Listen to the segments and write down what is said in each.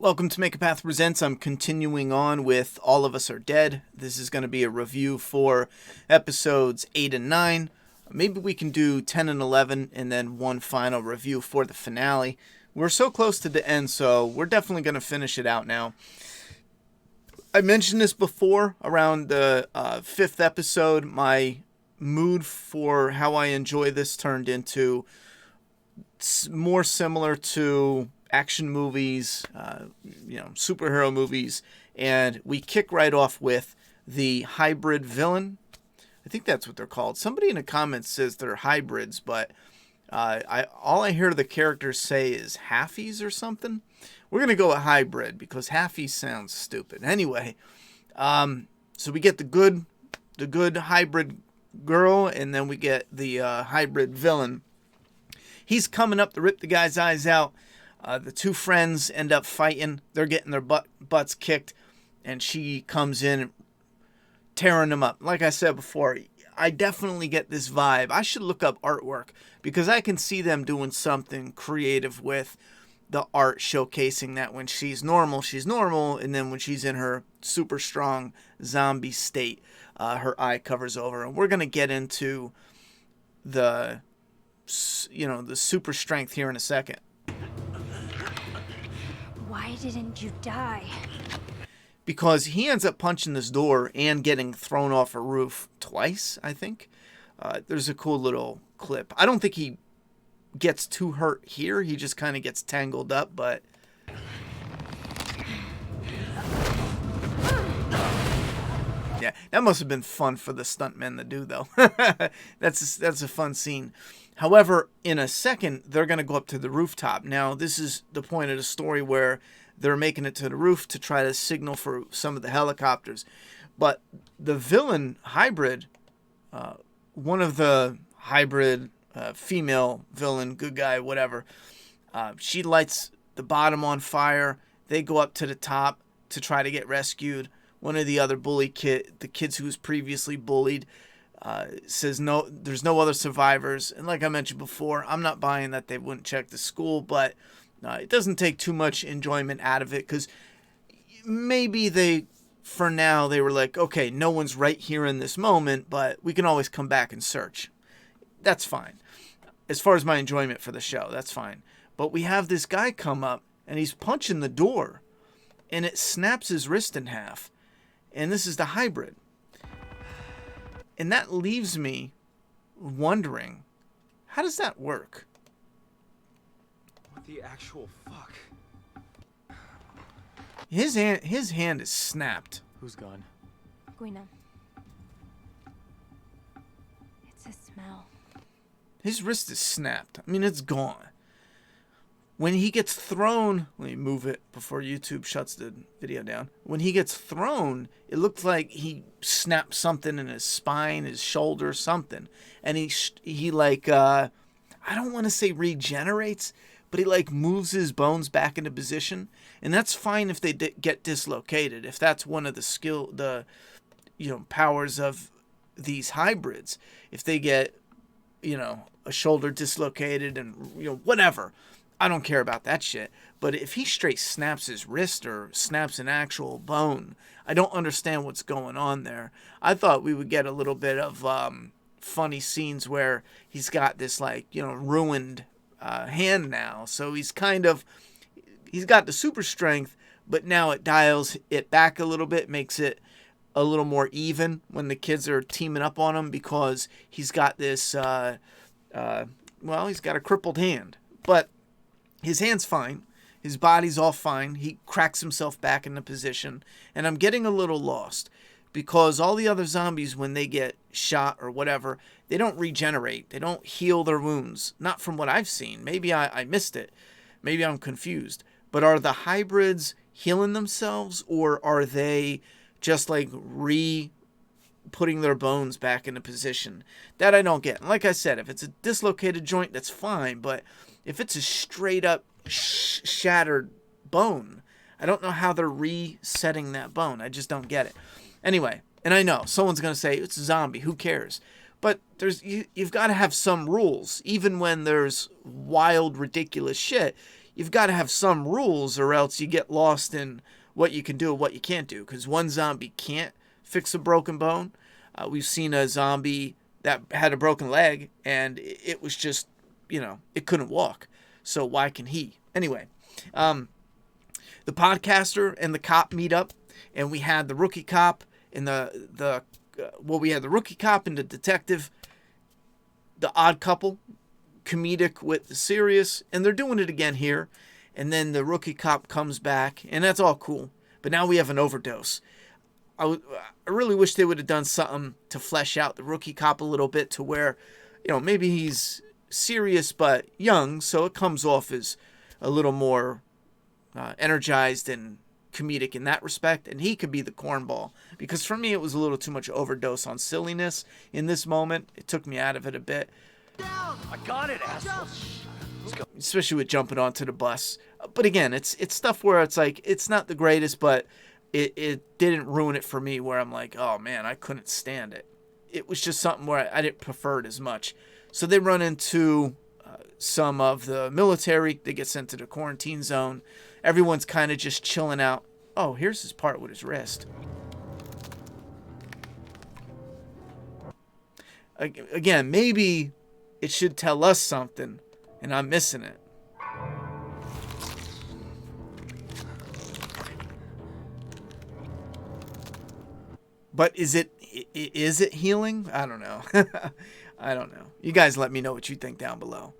Welcome to Make a Path Presents. I'm continuing on with All of Us Are Dead. This is going to be a review for episodes 8 and 9. Maybe we can do 10 and 11 and then one final review for the finale. We're so close to the end, so we're definitely going to finish it out now. I mentioned this before around the 5th episode. My mood for how I enjoy this turned into more similar to action movies, superhero movies, and we kick right off with the hybrid villain. I think that's what they're called. Somebody in the comments says they're hybrids, but all I hear the characters say is halfies or something. We're gonna go with hybrid because halfies sounds stupid. Anyway, so we get the good hybrid girl, and then we get the hybrid villain. He's coming up to rip the guy's eyes out. The two friends end up fighting. They're getting their butts kicked, and she comes in tearing them up. Like I said before, I definitely get this vibe. I should look up artwork because I can see them doing something creative with the art, showcasing that when she's normal, and then when she's in her super strong zombie state, her eye covers over. And we're going to get into the super strength here in a second. Why didn't you die? Because he ends up punching this door and getting thrown off a roof twice, I think. There's a cool little clip. I don't think he gets too hurt here. He just kind of gets tangled up, but... yeah, that must have been fun for the stuntmen to do, though. That's a fun scene. However, in a second, they're going to go up to the rooftop. Now, this is the point of the story where they're making it to the roof to try to signal for some of the helicopters. But the villain hybrid, one of the hybrid female villain, good guy, whatever, she lights the bottom on fire. They go up to the top to try to get rescued. One of the other the kids who was previously bullied, says no, there's no other survivors. And like I mentioned before, I'm not buying that they wouldn't check the school, but it doesn't take too much enjoyment out of it, because maybe for now, they were like, okay, no one's right here in this moment, but we can always come back and search. That's fine. As far as my enjoyment for the show, that's fine. But we have this guy come up, and he's punching the door, and it snaps his wrist in half. And this is the hybrid. And that leaves me wondering, how does that work? What the actual fuck? His hand is snapped. Who's gone? Guina. It's a smell. His wrist is snapped. I mean, it's gone. When he gets thrown, let me move it before YouTube shuts the video down. When he gets thrown, it looks like he snapped something in his spine, his shoulder, something. And he like, I don't want to say regenerates, but he like moves his bones back into position. And that's fine if they get dislocated. If that's one of the powers of these hybrids. If they get, a shoulder dislocated and, whatever. I don't care about that shit. But if he straight snaps his wrist or snaps an actual bone, I don't understand what's going on there. I thought we would get a little bit of funny scenes where he's got this ruined hand now. So he's got the super strength, but now it dials it back a little bit, makes it a little more even when the kids are teaming up on him, because he's got this, he's got a crippled hand. But his hand's fine. His body's all fine. He cracks himself back into position. And I'm getting a little lost because all the other zombies, when they get shot or whatever, they don't regenerate. They don't heal their wounds. Not from what I've seen. Maybe I missed it. Maybe I'm confused. But are the hybrids healing themselves, or are they just like putting their bones back into position? That I don't get. And like I said, if it's a dislocated joint, that's fine. But if it's a straight up shattered bone, I don't know how they're resetting that bone. I just don't get it. Anyway, and I know someone's going to say it's a zombie. Who cares? But you've got to have some rules. Even when there's wild, ridiculous shit, you've got to have some rules, or else you get lost in what you can do and what you can't do. Because one zombie can't fix a broken bone. We've seen a zombie that had a broken leg, and it was just, it couldn't walk. So why can he? Anyway, the podcaster and the cop meet up, and we had the rookie cop and we had the rookie cop and the detective, the odd couple, comedic with the serious, and they're doing it again here. And then the rookie cop comes back, and that's all cool. But now we have an overdose. I really wish they would have done something to flesh out the rookie cop a little bit, to where, maybe he's serious but young, so it comes off as a little more energized and comedic in that respect, and he could be the cornball. Because for me, it was a little too much overdose on silliness in this moment. It took me out of it a bit. I got it, asshole. Let's go. Especially with jumping onto the bus. But again, it's stuff where it's like, it's not the greatest, but it didn't ruin it for me, where I'm like, oh man, I couldn't stand it. It was just something where I didn't prefer it as much. So they run into some of the military. They get sent to the quarantine zone. Everyone's kind of just chilling out. Oh, here's his part with his wrist. Again, maybe it should tell us something, and I'm missing it. But is it healing? I don't know. I don't know. You guys let me know what you think down below.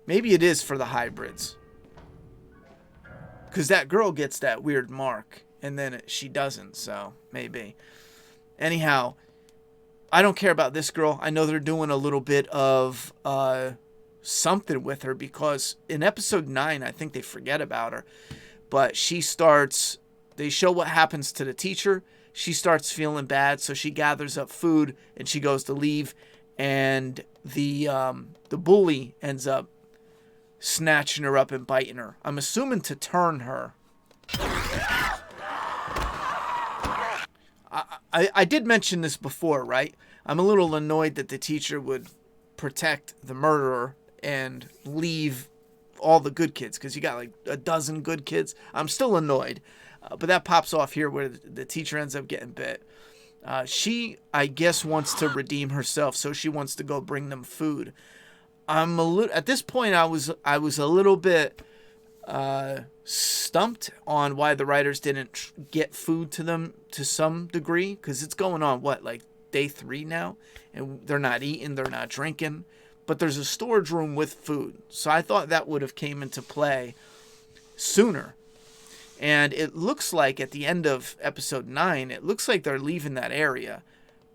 Maybe it is for the hybrids. Because that girl gets that weird mark, and then she doesn't, so maybe. Anyhow, I don't care about this girl. I know they're doing a little bit of something with her, because in episode 9, I think they forget about her. But they show what happens to the teacher. She starts feeling bad, so she gathers up food, and she goes to leave. And the bully ends up snatching her up and biting her. I'm assuming to turn her. I did mention this before, right? I'm a little annoyed that the teacher would protect the murderer and leave all the good kids, because you got like a dozen good kids. I'm still annoyed. But that pops off here, where the teacher ends up getting bit. She, I guess, wants to redeem herself, so she wants to go bring them food. At this point, I was a little bit stumped on why the writers didn't get food to them to some degree, because it's going on like day 3 now, and they're not eating, they're not drinking, but there's a storage room with food, so I thought that would have came into play sooner. And it looks like at the end of episode 9, it looks like they're leaving that area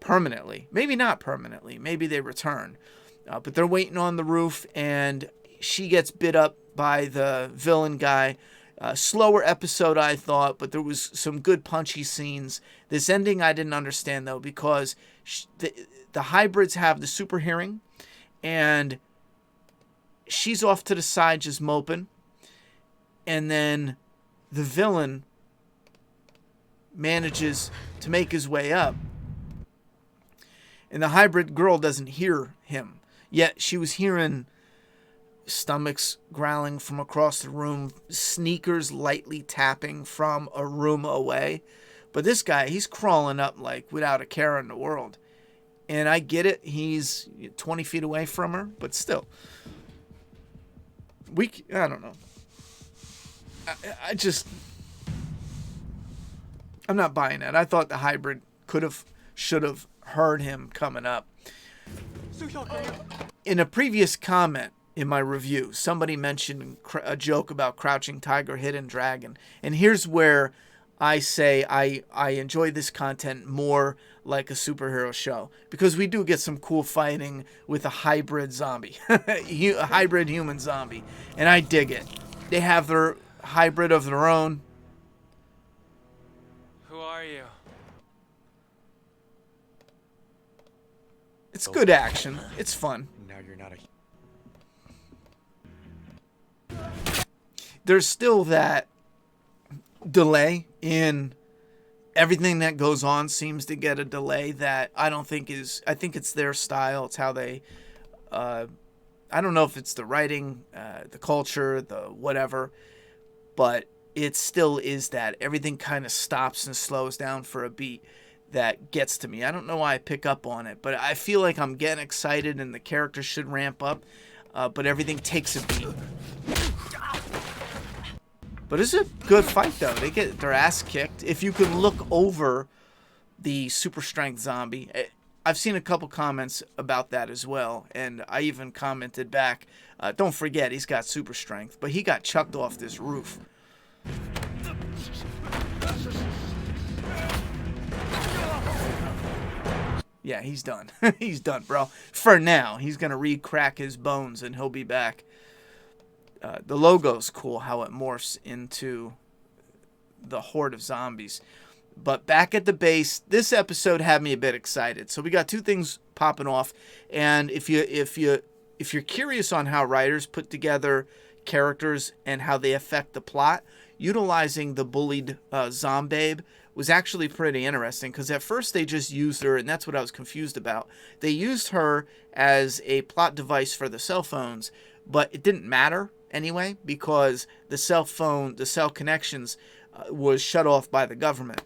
permanently. Maybe not permanently. Maybe they return. But they're waiting on the roof, and she gets bit up by the villain guy. Slower episode, I thought, but there was some good punchy scenes. This ending I didn't understand, though, because the hybrids have the super hearing, and she's off to the side just moping. And then the villain manages to make his way up, and the hybrid girl doesn't hear him. Yet she was hearing stomachs growling from across the room, sneakers lightly tapping from a room away. But this guy, he's crawling up like without a care in the world. And I get it, he's 20 feet away from her, but still. I don't know. I'm not buying that. I thought the hybrid should have heard him coming up. In a previous comment in my review, somebody mentioned a joke about Crouching Tiger, Hidden Dragon. And here's where I say I enjoy this content more like a superhero show, because we do get some cool fighting with a hybrid zombie, a hybrid human zombie. And I dig it. They have their hybrid of their own. Who are you? It's good action. It's fun. Now you're not There's still that delay in everything that goes on. Seems to get a delay that I don't think is. I think it's their style. It's how I don't know if it's the writing, the culture, the whatever, but it still is that. Everything kind of stops and slows down for a beat that gets to me. I don't know why I pick up on it, but I feel like I'm getting excited and the characters should ramp up, but everything takes a beat. But it's a good fight, though. They get their ass kicked. If you could look over the super strength zombie, I've seen a couple comments about that as well, and I even commented back, don't forget, he's got super strength, but he got chucked off this roof. Yeah, he's done. He's done, bro. For now. He's going to re-crack his bones, and he'll be back. The logo's cool, how it morphs into the horde of zombies. But back at the base, this episode had me a bit excited. So we got two things popping off, and if you're curious on how writers put together characters and how they affect the plot, utilizing the bullied Zombabe was actually pretty interesting, because at first they just used her, and that's what I was confused about. They used her as a plot device for the cell phones, but it didn't matter anyway, because the cell connections was shut off by the government.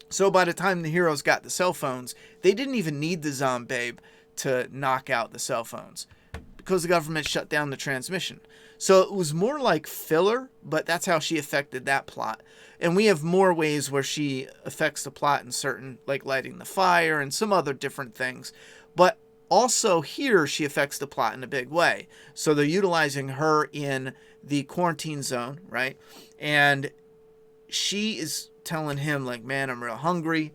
So by the time the heroes got the cell phones, they didn't even need the Zombabe to knock out the cell phones, because the government shut down the transmission. So it was more like filler, but that's how she affected that plot. And we have more ways where she affects the plot in certain, like lighting the fire and some other different things. But also here, she affects the plot in a big way. So they're utilizing her in the quarantine zone, right? And she is telling him, like, man, I'm real hungry.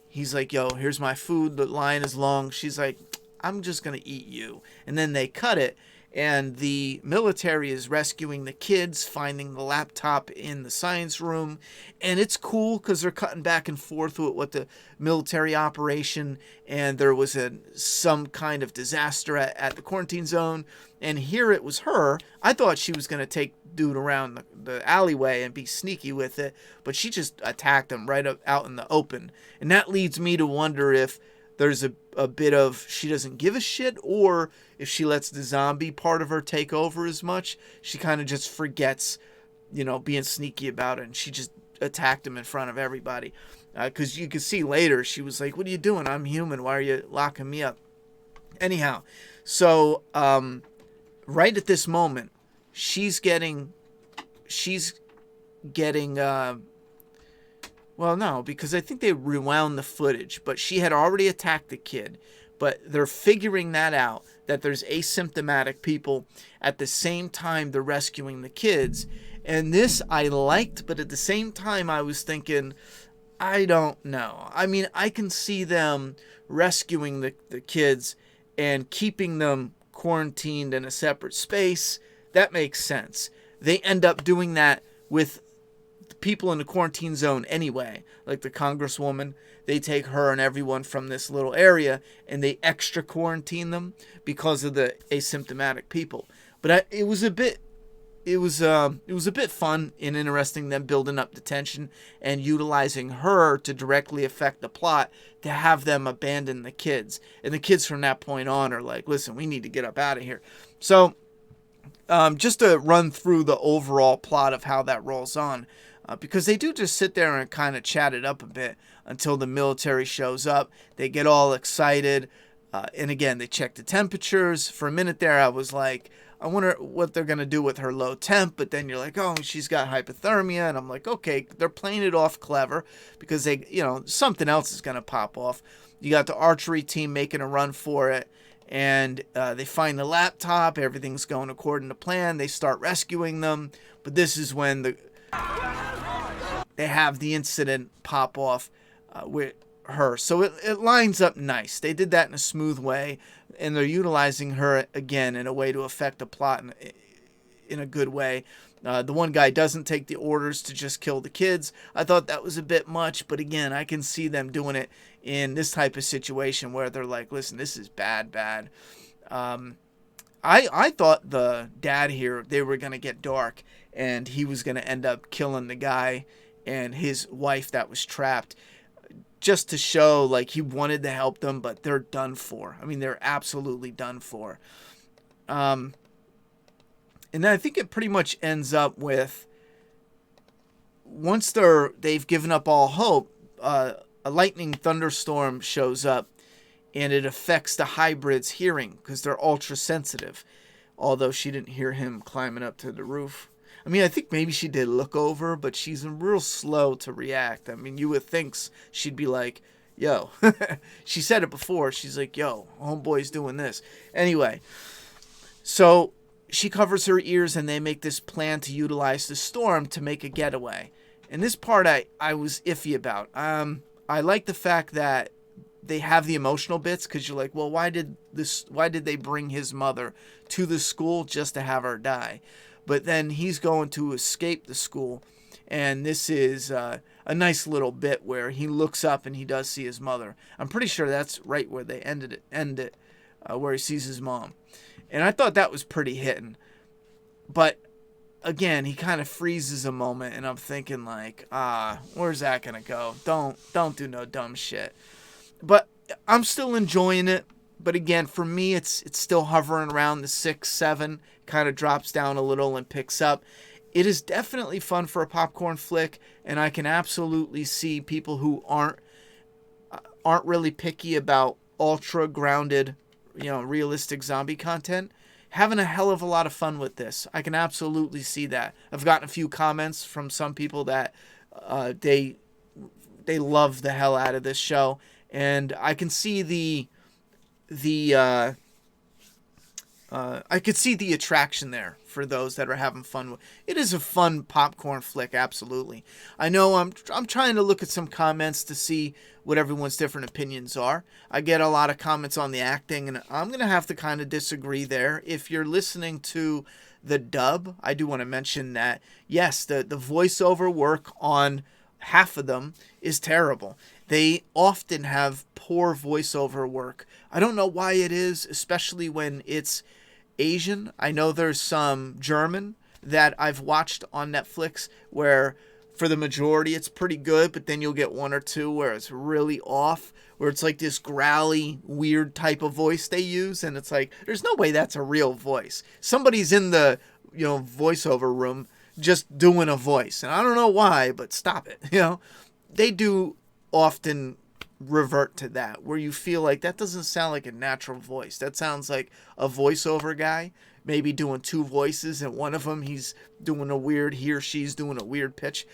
He's like, yo, here's my food. The line is long. She's like, I'm just going to eat you. And then they cut it. And the military is rescuing the kids, finding the laptop in the science room. And it's cool because they're cutting back and forth with what the military operation, and there was some kind of disaster at the quarantine zone. And here it was her. I thought she was going to take dude around the alleyway and be sneaky with it, but she just attacked him right out in the open. And that leads me to wonder if there's a bit of she doesn't give a shit, or if she lets the zombie part of her take over as much, she kind of just forgets, being sneaky about it, and she just attacked him in front of everybody. Because you can see later, she was like, what are you doing? I'm human. Why are you locking me up? Anyhow, so right at this moment, she's getting well, no, because I think they rewound the footage, but she had already attacked the kid. But they're figuring that out, that there's asymptomatic people at the same time they're rescuing the kids. And this I liked, but at the same time I was thinking, I don't know. I mean, I can see them rescuing the kids and keeping them quarantined in a separate space. That makes sense. They end up doing that with people in the quarantine zone anyway, like the congresswoman. They take her and everyone from this little area and they extra quarantine them because of the asymptomatic people. But it was a bit fun and interesting, them building up the tension and utilizing her to directly affect the plot, to have them abandon the kids. And the kids from that point on are like, listen, we need to get up out of here. So just to run through the overall plot of how that rolls on, because they do just sit there and kind of chat it up a bit until the military shows up. They get all excited. And again, they check the temperatures. For a minute there, I was like, I wonder what they're going to do with her low temp. But then you're like, oh, she's got hypothermia. And I'm like, okay, they're playing it off clever because they, something else is going to pop off. You got the archery team making a run for it. And they find the laptop. Everything's going according to plan. They start rescuing them. But this is when they have the incident pop off with her. So it lines up nice. They did that in a smooth way, and they're utilizing her again in a way to affect the plot in a good way. The one guy doesn't take the orders to just kill the kids. I thought that was a bit much, but again, I can see them doing it in this type of situation where they're like, listen, this is bad. I thought the dad here, they were going to get dark, and he was going to end up killing the guy and his wife that was trapped, just to show like he wanted to help them, but they're done for. I mean, they're absolutely done for. And then I think it pretty much ends up with, once they've given up all hope, a lightning thunderstorm shows up, and it affects the hybrid's hearing because they're ultra sensitive. Although she didn't hear him climbing up to the roof. I mean, I think maybe she did look over, but she's real slow to react. I mean, you would think she'd be like, yo. She said it before. She's like, yo, homeboy's doing this. Anyway, so she covers her ears, and they make this plan to utilize the storm to make a getaway. And this part I was iffy about. I like the fact that they have the emotional bits, because you're like, well, why did they bring his mother to the school just to have her die? But then he's going to escape the school, and this is a nice little bit where he looks up and he does see his mother. I'm pretty sure that's right where they end it, where he sees his mom. And I thought that was pretty hitting. But again, he kind of freezes a moment, and I'm thinking like, where's that gonna go? Don't do no dumb shit. But I'm still enjoying it. But again, for me, it's still hovering around the 6, 7. Kind of drops down a little and picks up. It is definitely fun for a popcorn flick, and I can absolutely see people who aren't really picky about ultra grounded, realistic zombie content having a hell of a lot of fun with this. I can absolutely see that. I've gotten a few comments from some people that they love the hell out of this show. And I can see I could see the attraction there for those that are having fun with it. Is a fun popcorn flick, absolutely. I know I'm trying to look at some comments to see what everyone's different opinions are. I get a lot of comments on the acting, and I'm going to have to kind of disagree there. If you're listening to the dub, I do want to mention that, yes, the voiceover work on half of them is terrible. They often have poor voiceover work. I don't know why it is, especially when it's Asian. I know there's some German that I've watched on Netflix where for the majority it's pretty good, but then you'll get one or two where it's really off, where it's like this growly, weird type of voice they use, and it's like, there's no way that's a real voice. Somebody's in the, voiceover room just doing a voice, and I don't know why, but stop it. They do often revert to that, where you feel like that doesn't sound like a natural voice. That sounds like a voiceover guy maybe doing two voices, and one of them he or she's doing a weird pitch.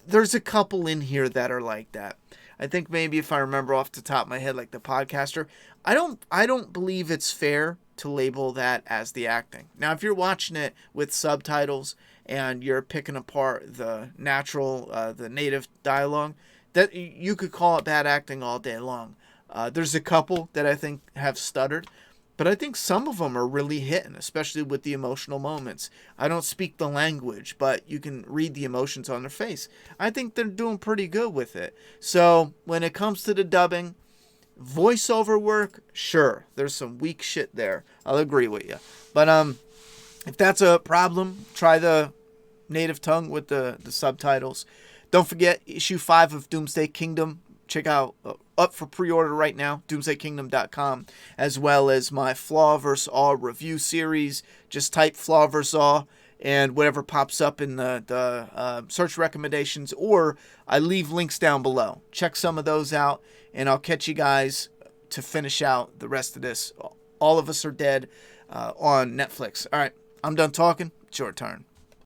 There's a couple in here that are like that. I think maybe if I remember off the top of my head, like the podcaster, I don't believe it's fair to label that as the acting. Now, if you're watching it with subtitles and you're picking apart the native dialogue, that you could call it bad acting all day long. There's a couple that I think have stuttered, but I think some of them are really hitting, especially with the emotional moments. I don't speak the language, but you can read the emotions on their face. I think they're doing pretty good with it. So when it comes to the dubbing, voiceover work, sure, there's some weak shit there. I'll agree with you. But if that's a problem, try the native tongue with the subtitles. Don't forget, issue 5 of Doomsday Kingdom. Check out, up for pre-order right now, doomsdaykingdom.com, as well as my Flaw vs. All review series. Just type Flaw vs. All, and whatever pops up in the search recommendations, or I leave links down below. Check some of those out, and I'll catch you guys to finish out the rest of this. All of Us Are Dead on Netflix. All right, I'm done talking. It's your turn.